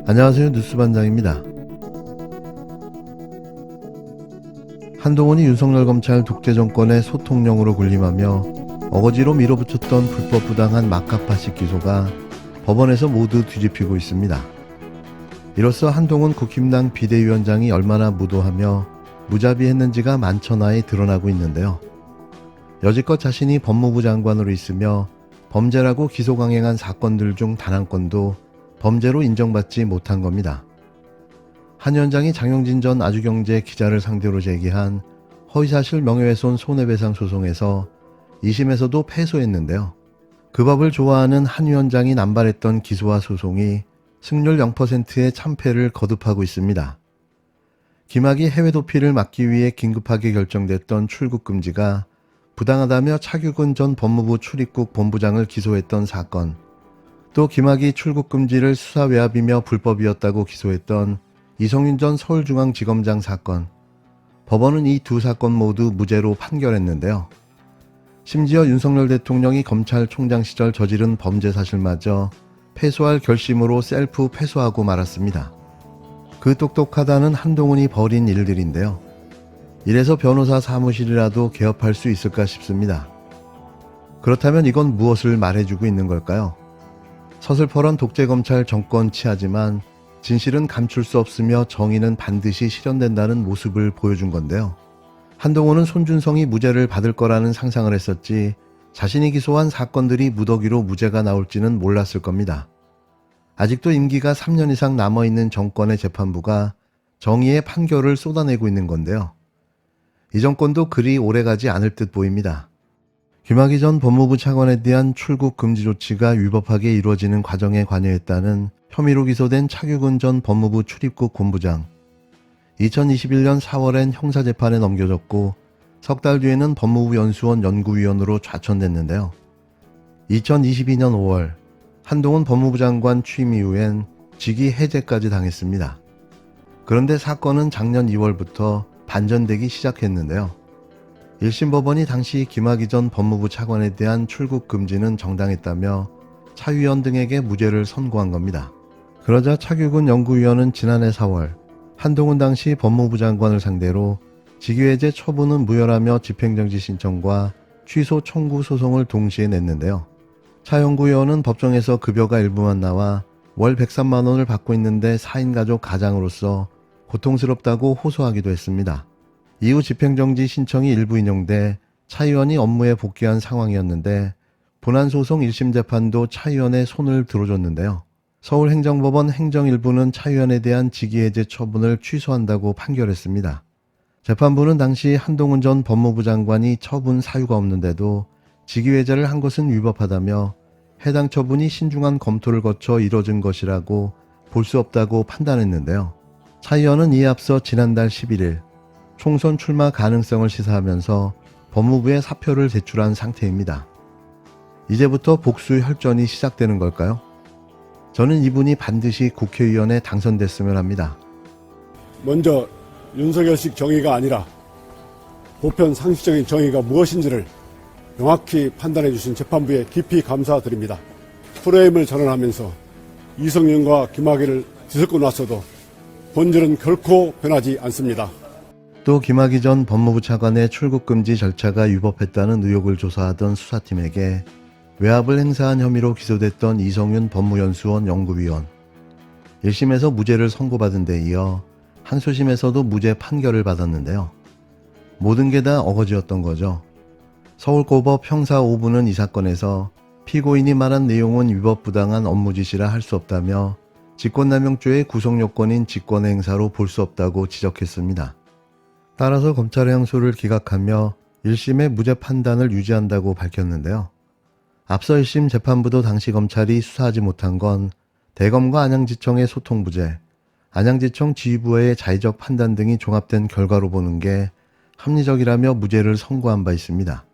안녕하세요. 뉴스반장입니다. 한동훈이 윤석열 검찰 독재 정권의 소통령으로 군림하며 어거지로 밀어붙였던 불법 부당한 막가파식 기소가 법원에서 모두 뒤집히고 있습니다. 이로써 한동훈 국힘당 비대위원장이 얼마나 무도하며 무자비했는지가 만천하에 드러나고 있는데요. 여지껏 자신이 법무부 장관으로 있으며 범죄라고 기소 강행한 사건들 중 단 한 건도 범죄로 인정받지 못한 겁니다. 한 위원장이 장영진 전 아주경제 기자를 상대로 제기한 허위사실 명예훼손 손해배상 소송에서 2심에서도 패소했는데요. 그 법을 좋아하는 한 위원장이 남발했던 기소와 소송이 승률 0%의 참패를 거듭하고 있습니다. 김학의 해외 도피를 막기 위해 긴급하게 결정됐던 출국 금지가 부당하다며 차규근 전 법무부 출입국 본부장을 기소했던 사건, 또 김학의 출국 금지를 수사 외압이며 불법이었다고 기소했던 이성윤 전 서울중앙지검장 사건, 법원은 이 두 사건 모두 무죄로 판결했는데요. 심지어 윤석열 대통령이 검찰총장 시절 저지른 범죄 사실마저 패소할 결심으로 셀프 패소하고 말았습니다. 그 똑똑하다는 한동훈이 벌인 일들인데요. 이래서 변호사 사무실이라도 개업할 수 있을까 싶습니다. 그렇다면 이건 무엇을 말해주고 있는 걸까요? 서슬퍼런 독재검찰 정권 치하지만 진실은 감출 수 없으며 정의는 반드시 실현된다는 모습을 보여준 건데요. 한동훈은 손준성이 무죄를 받을 거라는 상상을 했었지 자신이 기소한 사건들이 무더기로 무죄가 나올지는 몰랐을 겁니다. 아직도 임기가 3년 이상 남아있는 정권의 재판부가 정의의 판결을 쏟아내고 있는 건데요. 이 정권도 그리 오래가지 않을 듯 보입니다. 김학의 전 법무부 차관에 대한 출국 금지 조치가 위법하게 이루어지는 과정에 관여했다는 혐의로 기소된 차규근 전 법무부 출입국 본부장. 2021년 4월엔 형사재판에 넘겨졌고 석 달 뒤에는 법무부 연수원 연구위원으로 좌천됐는데요. 2022년 5월 한동훈 법무부 장관 취임 이후엔 직위 해제까지 당했습니다. 그런데 사건은 작년 2월부터 반전되기 시작했는데요. 1심 법원이 당시 김학의 전 법무부 차관에 대한 출국 금지는 정당했다며 차 위원 등에게 무죄를 선고한 겁니다. 그러자 차규근 연구위원은 지난해 4월 한동훈 당시 법무부 장관을 상대로 직위해제 처분은 무효라며 집행정지 신청과 취소 청구 소송을 동시에 냈는데요. 차 연구위원은 법정에서 급여가 일부만 나와 월 103만 원을 받고 있는데 4인 가족 가장으로서 고통스럽다고 호소하기도 했습니다. 이후 집행정지 신청이 일부 인용돼 차 의원이 업무에 복귀한 상황이었는데 본안소송 1심 재판도 차 의원의 손을 들어줬는데요. 서울행정법원 행정일부는 차 의원에 대한 직위해제 처분을 취소한다고 판결했습니다. 재판부는 당시 한동훈 전 법무부 장관이 처분 사유가 없는데도 직위해제를 한 것은 위법하다며 해당 처분이 신중한 검토를 거쳐 이뤄진 것이라고 볼 수 없다고 판단했는데요. 차 의원은 이에 앞서 지난달 11일 총선 출마 가능성을 시사하면서 법무부에 사표를 제출한 상태입니다. 이제부터 복수 혈전이 시작되는 걸까요? 저는 이분이 반드시 국회의원에 당선됐으면 합니다. 먼저 윤석열식 정의가 아니라 보편 상식적인 정의가 무엇인지를 명확히 판단해 주신 재판부에 깊이 감사드립니다. 프레임을 전환하면서 이성윤과 김학의를 뒤섞고 났어도 본질은 결코 변하지 않습니다. 또 김학의 전 법무부 차관의 출국 금지 절차가 위법했다는 의혹을 조사하던 수사팀에게 외압을 행사한 혐의로 기소됐던 이성윤 법무연수원 연구위원. 1심에서 무죄를 선고받은 데 이어 항소심에서도 무죄 판결을 받았는데요. 모든 게 다 어거지였던 거죠. 서울고법 형사 5부는 이 사건에서 피고인이 말한 내용은 위법부당한 업무 지시라 할 수 없다며 직권남용죄의 구성요건인 직권행사로 볼 수 없다고 지적했습니다. 따라서 검찰의 항소를 기각하며 1심의 무죄 판단을 유지한다고 밝혔는데요. 앞서 1심 재판부도 당시 검찰이 수사하지 못한 건 대검과 안양지청의 소통 부재, 안양지청 지휘부의 자의적 판단 등이 종합된 결과로 보는 게 합리적이라며 무죄를 선고한 바 있습니다.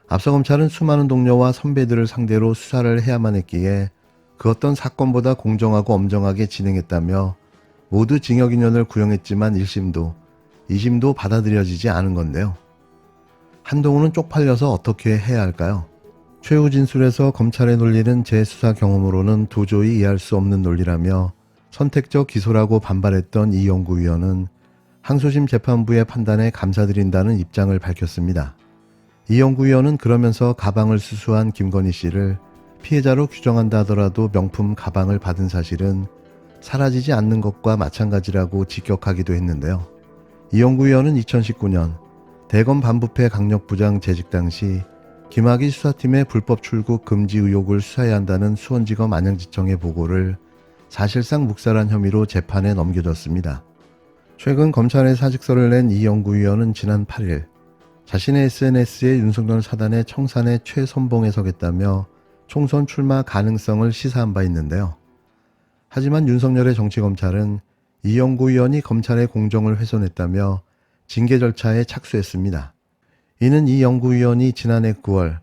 앞서 검찰은 수많은 동료와 선배들을 상대로 수사를 해야만 했기에 그 어떤 사건보다 공정하고 엄정하게 진행했다며 모두 징역 2년을 구형했지만 1심도 2심도 받아들여지지 않은 건데요. 한동훈은 쪽팔려서 어떻게 해야 할까요? 최후 진술에서 검찰의 논리는 제 수사 경험으로는 도저히 이해할 수 없는 논리라며 선택적 기소라고 반발했던 이 연구위원은 항소심 재판부의 판단에 감사드린다는 입장을 밝혔습니다. 이 연구위원은 그러면서 가방을 수수한 김건희 씨를 피해자로 규정한다 하더라도 명품 가방을 받은 사실은 사라지지 않는 것과 마찬가지라고 직격하기도 했는데요. 이 연구위원은 2019년 대검 반부패 강력부장 재직 당시 김학의 수사팀의 불법 출국 금지 의혹을 수사해야 한다는 수원지검 안양지청의 보고를 사실상 묵살한 혐의로 재판에 넘겨졌습니다. 최근 검찰에 사직서를 낸 이 연구위원은 지난 8일 자신의 SNS에 윤석열 사단의 청산에 최선봉에 서겠다며 총선 출마 가능성을 시사한 바 있는데요. 하지만 윤석열의 정치검찰은 이 연구위원이 검찰의 공정을 훼손했다며 징계 절차에 착수했습니다. 이는 이 연구위원이 지난해 9월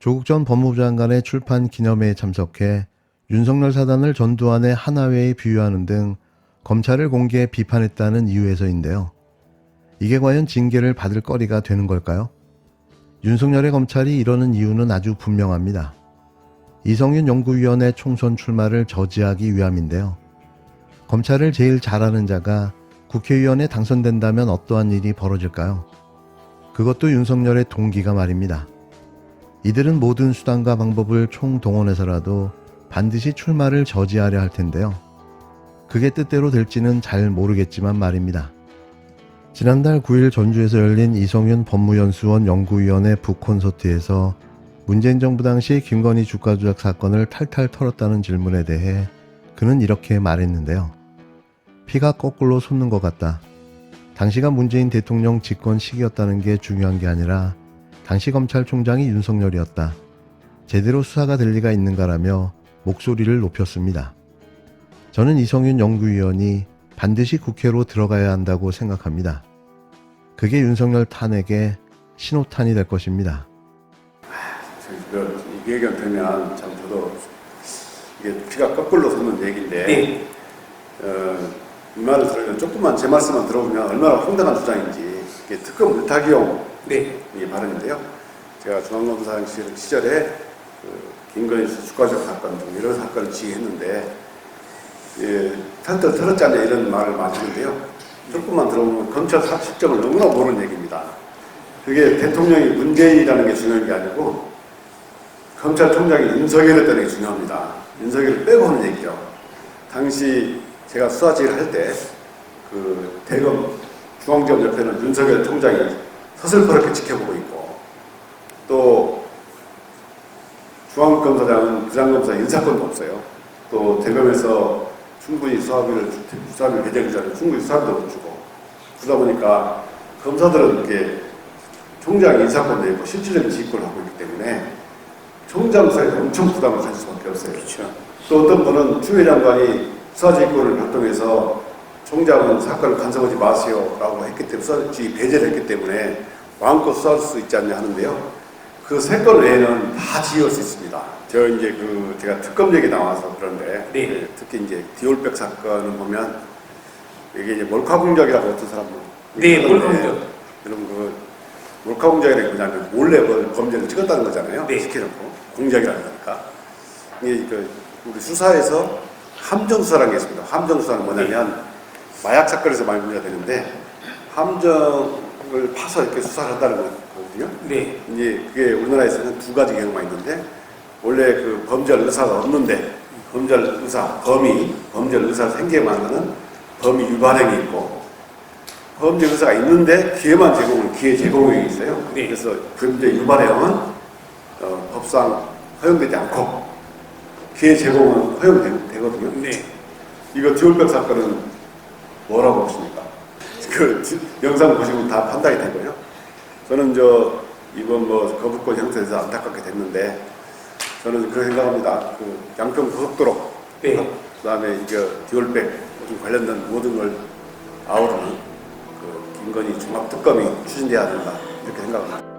조국 전 법무부 장관의 출판 기념회에 참석해 윤석열 사단을 전두환의 하나회에 비유하는 등 검찰을 공개 비판했다는 이유에서인데요. 이게 과연 징계를 받을 거리가 되는 걸까요? 윤석열의 검찰이 이러는 이유는 아주 분명합니다. 이성윤 연구위원의 총선 출마를 저지하기 위함인데요. 검찰을 제일 잘하는 자가 국회의원에 당선된다면 어떠한 일이 벌어질까요? 그것도 윤석열의 동기가 말입니다. 이들은 모든 수단과 방법을 총동원해서라도 반드시 출마를 저지하려 할 텐데요. 그게 뜻대로 될지는 잘 모르겠지만 말입니다. 지난달 9일 전주에서 열린 이성윤 법무연수원 연구위원회 북콘서트에서 문재인 정부 당시 김건희 주가 조작 사건을 탈탈 털었다는 질문에 대해 그는 이렇게 말했는데요. 피가 거꾸로 솟는 것 같다. 당시가 문재인 대통령 집권 시기였다는 게 중요한 게 아니라 당시 검찰총장이 윤석열이었다. 제대로 수사가 될 리가 있는가라며 목소리를 높였습니다. 저는 이성윤 연구위원이 반드시 국회로 들어가야 한다고 생각합니다. 그게 윤석열 탄핵의 신호탄이 될 것입니다. 이 얘기를 들으면 참 저도 이게 피가 거꾸로 솟는 얘기인데 이 말을 들으면 조금만 제 말씀만 들어보면 얼마나 황당한 주장인지 이게 특검 물타기용 이 발언인데요. 제가 중앙검사 시절에 김건희 씨 주가조작 사건 등 여러 사건을 지휘했는데 탈탈 털었지 않냐 이런 말을 많이 하는데요. 조금만 들어보면 검찰 실정을 너무나 모르는 얘기입니다. 그게 대통령이 문재인이라는 게 중요한 게 아니고 검찰총장이 윤석열이었다는 게 중요합니다. 윤석열을 빼고 하는 얘기죠. 당시 제가 수사지휘를 할 때 그 대검 중앙지검 옆에는 윤석열 총장이 서슬퍼렇게 지켜보고 있고 또 중앙검사장은 부장검사 인사권도 없어요. 또 대검에서 충분히 수사비를 배정이 전에 충분히 수사비도 못 주고 그러다 보니까 검사들은 이렇게 총장 인사권도 있고 실질적인 지휘권을 하고 있기 때문에 총장 수사에 엄청 부담을 가질 수밖에 없어요. 그렇죠. 또 어떤 분은 추미애 장관이 수사지휘권을 활동해서 총장은 사건을 간섭하지 마세요라고 했기 때문에 수사지휘 배제를 했기 때문에 마음껏 수사할 수 있지 않냐 하는데요. 그 세 건 외에는 다 지휘할 수 있습니다. 제가 특검 얘기 나와서 그런데 특히 이제 디올백 사건을 보면 이게 이제 몰카 공작이라고 어떤 사람들 몰카 공작. 여러분 몰카 공작이라는 게 뭐냐면 몰래 범죄를 찍었다는 거잖아요. 시켜놓고 공작이라는 거니까. 이게 우리 수사에서 함정 수사라는 게 있습니다. 함정 수사는 뭐냐면 마약 사건에서 많이 문제가 되는데 함정을 파서 이렇게 수사를 한다는 거거든요. 이제 그게 우리나라에서는 두 가지 경우가 있는데 원래 그 범죄할 의사가 없는데 범죄할 의사를 생기게 만드는 범위 유발행위 있고 범죄 의사가 있는데 기회 제공이 있어요. 그래서 범죄 유발행위는 법상 허용되지 않고 기회 제공은 허용되거든요. 이거 디올백 사건은 뭐라고 보십니까? 그 영상 보시면 다 판단이 되고요. 저는 이번 거부권 형태에서 안타깝게 됐는데 저는 그렇게 생각합니다. 그 양평 고속도로, 그다음에 디올백 관련된 모든 걸 아우르는 김건희 종합특검이 추진돼야 된다 이렇게 생각합니다.